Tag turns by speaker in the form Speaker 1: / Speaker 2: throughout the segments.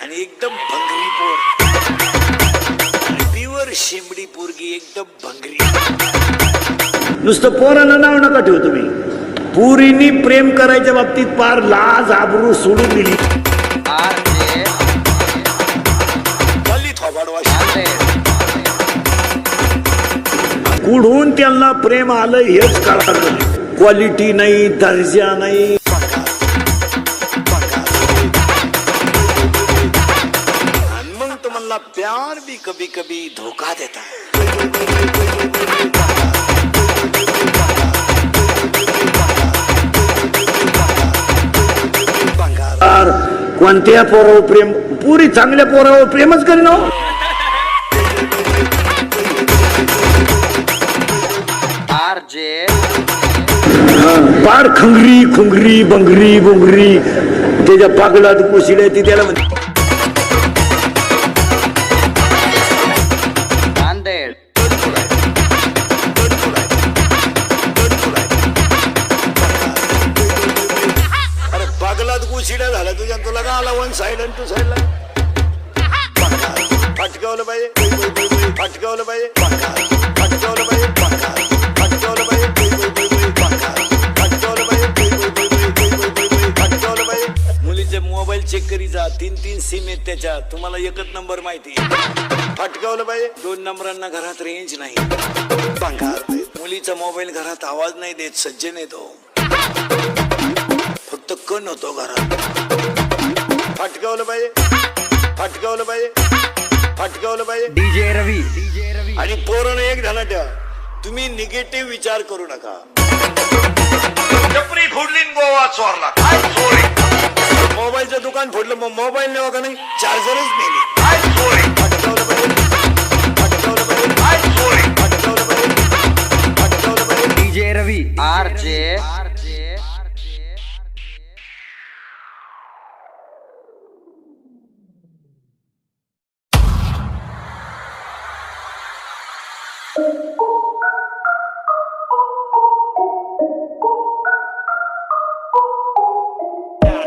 Speaker 1: आणि एकदम भंगरी पोर, प्युअर शेंबडी पोरगी, एकदम भंगरी.
Speaker 2: नुसतं पोरांना नाव नका ठेवू तुम्ही. पुरीनी प्रेम करायच्या बाबतीत पार लाज आबरू सोडून दिली. कुठून त्यांना प्रेम आलं हेच कळलं नाही. क्वालिटी नाही, दर्जा नाही.
Speaker 1: आणि मग तुम्हाला प्यार भी कभी कभी धोखा देता है.
Speaker 2: कोणत्या पोरावर प्रेम, पुरी चांगल्या पोरावर प्रेमच करीन. पार खंगरी खुंगरी बंगरी बोंगरी त्याच्या पागलात कुशिड्या ती त्याला म्हणते.
Speaker 1: अरे पागलात कुशिड्या झाला तुझ्या, तुला का आला वन साइड आणि टू साइडला. फटकावलं पाहिजे, फटकावलं पाहिजे, फटकावलं पाहिजे, फटकावलं पाहिजे, मुलीचे मोबाईल चेक करी जा. 3 सिम आहेत त्याच्यात, तुम्हाला एकच नंबर माहिती. फटकावलं पाहिजे. 2 नंबरांना घरात रेंज नाही. मुलीचा मोबाईल घरात आवाज नाही देत, सज्जन येतो, फक्त कण होतो घरात. फटकावलं पाहिजे, फटकावलं पाहिजे, फटकावलं पाहिजे.
Speaker 3: डीजे रवी.
Speaker 1: आणि पोरानं एक ध्यानात ठेवा, तुम्ही निगेटिव्ह विचार करू नका. टपरी फोडली गोवा चोरला, काय चोरी. मोबाईलचं दुकान फोडलं, मग मोबाईल नेवा का नाही, चार्जरच नेली, काय चोरी. फटकावलं पाहिजे, फटकावलं पाहिजे, काय चोरी. फटकावलं पाहिजे, फटकावलं पाहिजे.
Speaker 3: DJ Ravi. RJ.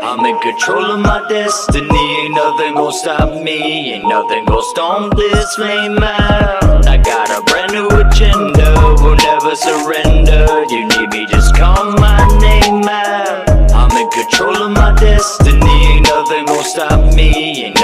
Speaker 4: I'm in control of my destiny, ain't nothing gon' stop me, ain't nothing gon' storm this flame out. I got a brand new agenda, will never surrender. You need me, just call my name out. I'm in control of my destiny, ain't nothing gon' stop me, ain't